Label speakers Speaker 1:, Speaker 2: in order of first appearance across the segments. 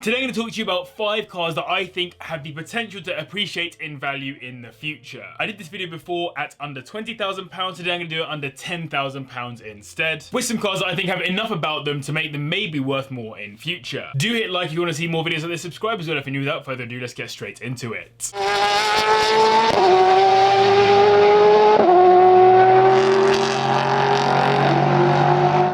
Speaker 1: Today I'm going to talk to you about 5 cars that I think have the potential to appreciate in value in the future. I did this video before at under £20,000, today I'm going to do it under £10,000 instead, with some cars that I think have enough about them to make them maybe worth more in future. Do hit like if you want to see more videos like this, subscribe as well if you're new. Without further ado, let's get straight into it.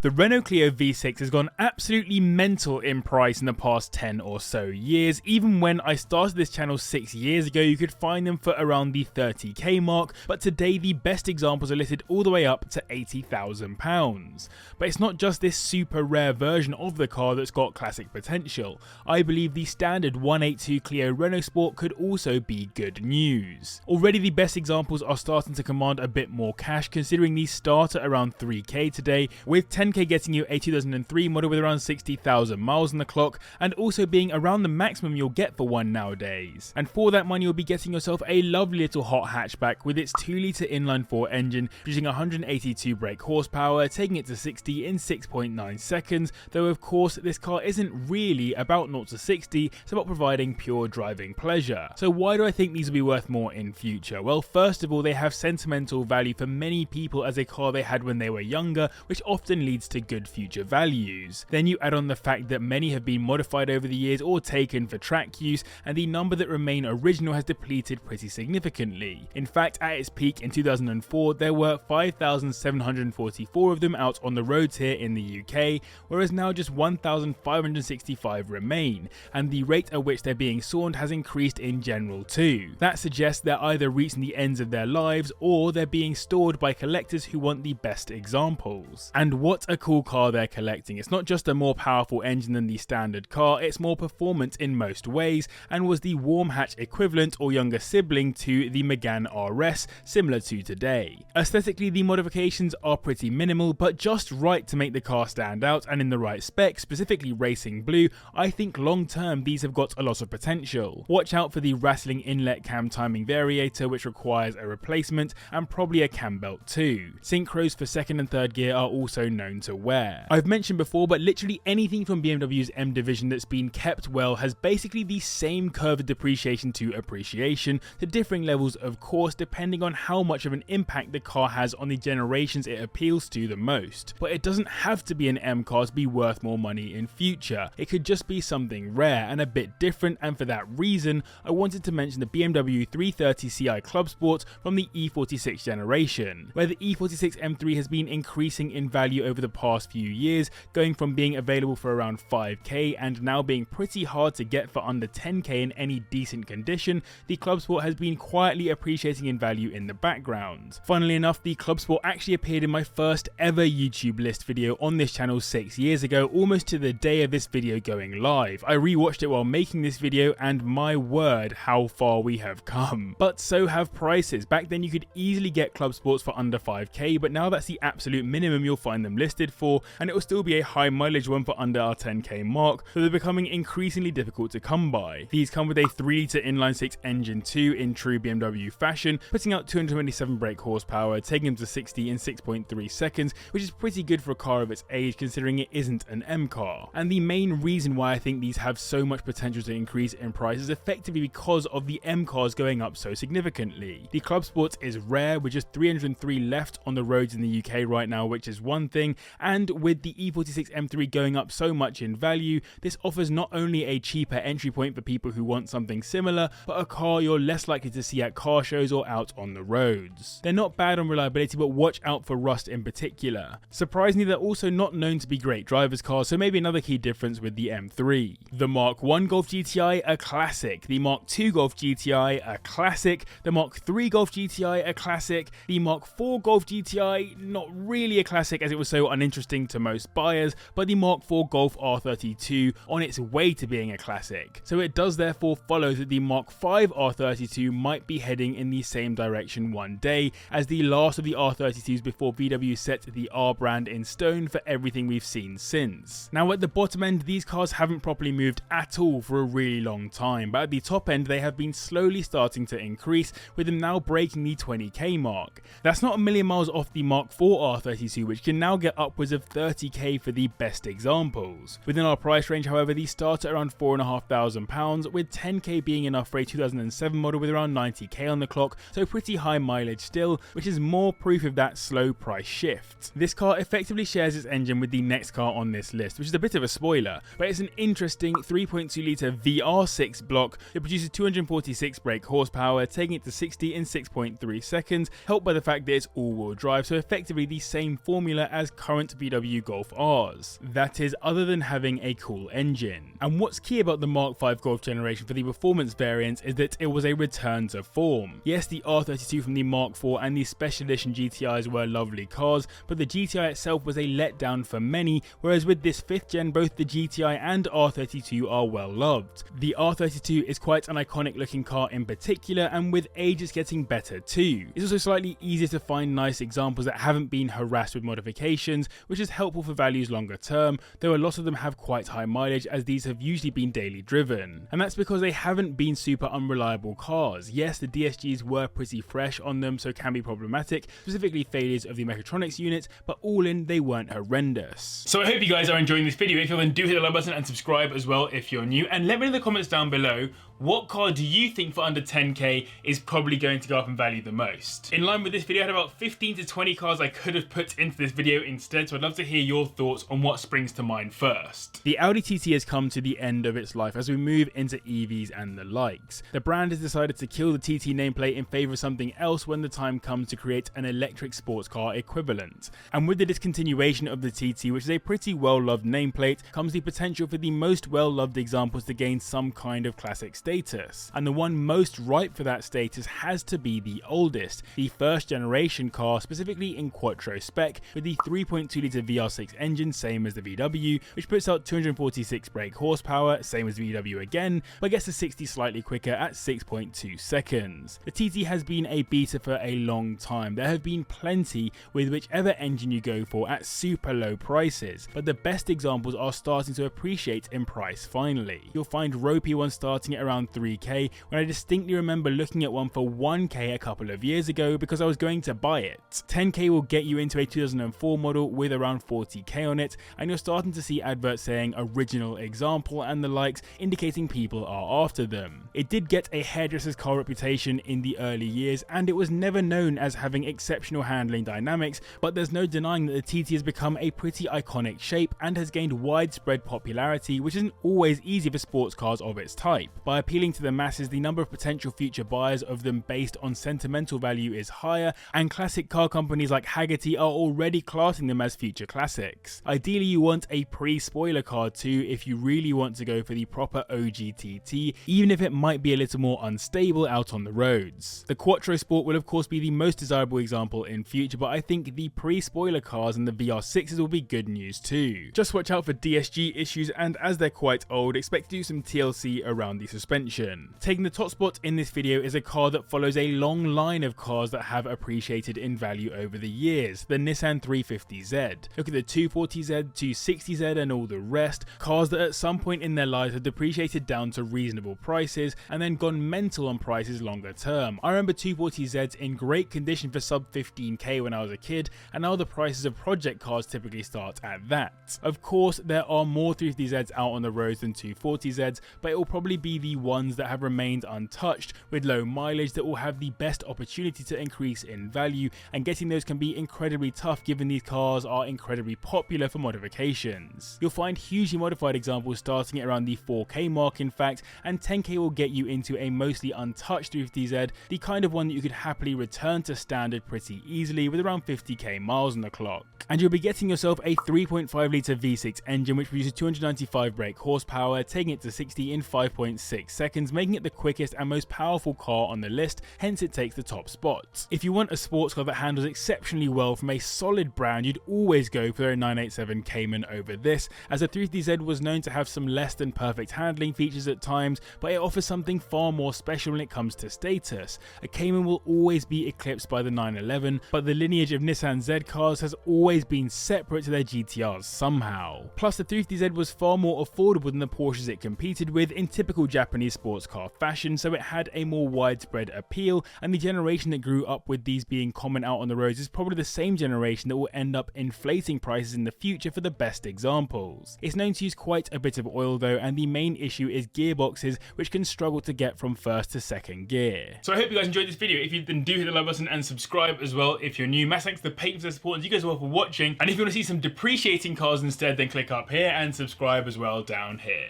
Speaker 1: The Renault Clio V6 has gone absolutely mental in price in the past 10 or so years. Even when I started this channel 6 years ago, you could find them for around the 30k mark, but today the best examples are listed all the way up to £80,000. But it's not just this super rare version of the car that's got classic potential. I believe the standard 182 Clio Renault Sport could also be good news. Already the best examples are starting to command a bit more cash, considering these start at around 3k today, with 10k getting you a 2003 model with around 60,000 miles on the clock, and also being around the maximum you'll get for one nowadays. And for that money you'll be getting yourself a lovely little hot hatchback with its 2-litre inline-4 engine producing 182 brake horsepower, taking it to 60 in 6.9 seconds, though of course this car isn't really about 0 to 60, it's about providing pure driving pleasure. So why do I think these will be worth more in future? Well, first of all, they have sentimental value for many people as a car they had when they were younger, which often leads to good future values. Then you add on the fact that many have been modified over the years or taken for track use, and the number that remain original has depleted pretty significantly. In fact, at its peak in 2004 there were 5,744 of them out on the roads here in the UK, whereas now just 1,565 remain, and the rate at which they're being sold has increased in general too. That suggests they're either reaching the ends of their lives or they're being stored by collectors who want the best examples. And what a cool car they're collecting. It's not just a more powerful engine than the standard car, it's more performant in most ways, and was the warm hatch equivalent or younger sibling to the Mk1 RS, similar to today. Aesthetically, the modifications are pretty minimal, but just right to make the car stand out, and in the right spec, specifically racing blue. I think long term these have got a lot of potential. Watch out for the rattling inlet cam timing variator, which requires a replacement, and probably a cam belt too. Synchros for second and third gear are also known to wear. I've mentioned before, but literally anything from BMW's M division that's been kept well has basically the same curve of depreciation to appreciation, to differing levels of course depending on how much of an impact the car has on the generations it appeals to the most. But it doesn't have to be an M car to be worth more money in future. It could just be something rare and a bit different, and for that reason I wanted to mention the BMW 330ci Club Sport from the E46 generation, where the E46 M3 has been increasing in value over the past few years, going from being available for around 5k and now being pretty hard to get for under 10k in any decent condition. The Club Sport has been quietly appreciating in value in the background. Funnily enough, the Club Sport actually appeared in my first ever YouTube list video on this channel 6 years ago, almost to the day of this video going live. I rewatched it while making this video, and my word, how far we have come. But so have prices. Back then you could easily get Club Sports for under 5k, but now that's the absolute minimum you'll find them listed for, and it will still be a high mileage one for under our 10k mark, so they're becoming increasingly difficult to come by. These come with a 3-litre inline-6 engine too in true BMW fashion, putting out 227 brake horsepower, taking them to 60 in 6.3 seconds, which is pretty good for a car of its age considering it isn't an M car. And the main reason why I think these have so much potential to increase in price is effectively because of the M cars going up so significantly. The Club Sport is rare, with just 303 left on the roads in the UK right now, which is one thing, and with the E46 M3 going up so much in value, this offers not only a cheaper entry point for people who want something similar, but a car you're less likely to see at car shows or out on the roads. They're not bad on reliability, but watch out for rust in particular. Surprisingly, they're also not known to be great drivers' cars, so maybe another key difference with the M3. The Mark I Golf GTI, a classic. The Mark II Golf GTI, a classic. The Mark III Golf GTI, a classic. The Mark IV Golf GTI, not really a classic as it was so uninteresting to most buyers, but the Mark IV Golf R32 on its way to being a classic. So it does therefore follow that the Mark V R32 might be heading in the same direction one day, as the last of the R32s before VW set the R brand in stone for everything we've seen since. Now at the bottom end, these cars haven't properly moved at all for a really long time, but at the top end they have been slowly starting to increase, with them now breaking the 20k mark. That's not a million miles off the Mark IV R32, which can now get upwards of 30k for the best examples. Within our price range, however, these start at around £4,500, with 10k being enough for a 2007 model with around 90k on the clock, so pretty high mileage still, which is more proof of that slow price shift. This car effectively shares its engine with the next car on this list, which is a bit of a spoiler, but it's an interesting 3.2 litre VR6 block that produces 246 brake horsepower, taking it to 60 in 6.3 seconds, helped by the fact that it's all-wheel drive, so effectively the same formula as current VW Golf Rs. That is, other than having a cool engine. And what's key about the Mark V Golf generation for the performance variant is that it was a return to form. Yes, the R32 from the Mark IV and the Special Edition GTIs were lovely cars, but the GTI itself was a letdown for many, whereas with this 5th gen, both the GTI and R32 are well loved. The R32 is quite an iconic looking car in particular, and with age it's getting better too. It's also slightly easier to find nice examples that haven't been harassed with modifications, which is helpful for values longer term, though a lot of them have quite high mileage as these have usually been daily driven. And that's because they haven't been super unreliable cars. Yes, the DSGs were pretty fresh on them, so can be problematic, specifically failures of the mechatronics unit, but all in, they weren't horrendous. So I hope you guys are enjoying this video. If you're, then do hit the like button and subscribe as well if you're new, and let me know in the comments down below, what car do you think for under 10k is probably going to go up in value the most? In line with this video, I had about 15 to 20 cars I could have put into this video instead, so I'd love to hear your thoughts on what springs to mind first. The Audi TT has come to the end of its life as we move into EVs and the likes. The brand has decided to kill the TT nameplate in favour of something else when the time comes to create an electric sports car equivalent. And with the discontinuation of the TT, which is a pretty well loved nameplate, comes the potential for the most well loved examples to gain some kind of classic status. And the one most ripe for that status has to be the oldest, the first generation car, specifically in Quattro spec, with the 3.2 litre VR6 engine, same as the VW, which puts out 246 brake horsepower, same as the VW again, but gets to 60 slightly quicker at 6.2 seconds. The TT has been a beta for a long time. There have been plenty with whichever engine you go for at super low prices, but the best examples are starting to appreciate in price finally. You'll find ropey ones starting at around 3k, when I distinctly remember looking at one for 1k a couple of years ago because I was going to buy it. 10k will get you into a 2004 model with around 40k on it, and you're starting to see adverts saying original example and the likes, indicating people are after them. It did get a hairdresser's car reputation in the early years, and it was never known as having exceptional handling dynamics, but there's no denying that the TT has become a pretty iconic shape and has gained widespread popularity, which isn't always easy for sports cars of its type. By appealing to the masses, the number of potential future buyers of them based on sentimental value is higher, and classic car companies like Haggerty are already classing them as future classics. Ideally, you want a pre-spoiler car too if you really want to go for the proper OG TT, even if it might be a little more unstable out on the roads. The Quattro Sport will of course be the most desirable example in future, but I think the pre-spoiler cars and the VR6s will be good news too. Just watch out for DSG issues, and as they're quite old, expect to do some TLC around the suspension. Taking the top spot in this video is a car that follows a long line of cars that have appreciated in value over the years, the Nissan 350Z. Look at the 240Z, 260Z and all the rest, cars that at some point in their lives have depreciated down to reasonable prices and then gone mental on prices longer term. I remember 240Zs in great condition for sub 15k when I was a kid, and now the prices of project cars typically start at that. Of course, there are more 350Zs out on the roads than 240Zs, but it will probably be the ones that have remained untouched with low mileage that will have the best opportunity to increase in value, and getting those can be incredibly tough given these cars are incredibly popular for modifications. You'll find hugely modified examples starting at around the 4k mark in fact, and 10k will get you into a mostly untouched 350Z, the kind of one that you could happily return to standard pretty easily with around 50k miles on the clock. And you'll be getting yourself a 3.5 litre V6 engine which produces 295 brake horsepower, taking it to 60 in 5.6 seconds, making it the quickest and most powerful car on the list, hence it takes the top spot. If you want a sports car that handles exceptionally well from a solid brand, you'd always go for a 987 Cayman over this, as the 350Z was known to have some less than perfect handling features at times, but it offers something far more special when it comes to status. A Cayman will always be eclipsed by the 911, but the lineage of Nissan Z cars has always been separate to their GTRs somehow. Plus, the 350Z was far more affordable than the Porsches it competed with in typical Japanese sports car fashion, so it had a more widespread appeal, and the generation that grew up with these being common out on the roads is probably the same generation that will end up up inflating prices in the future for the best examples. It's known to use quite a bit of oil though, and the main issue is gearboxes, which can struggle to get from first to second gear. So I hope you guys enjoyed this video. If you did, then do hit the like button and subscribe as well if you're new. Massive thanks to the patrons for their support, and you guys are all for watching. And if you want to see some depreciating cars instead, then click up here and subscribe as well down here.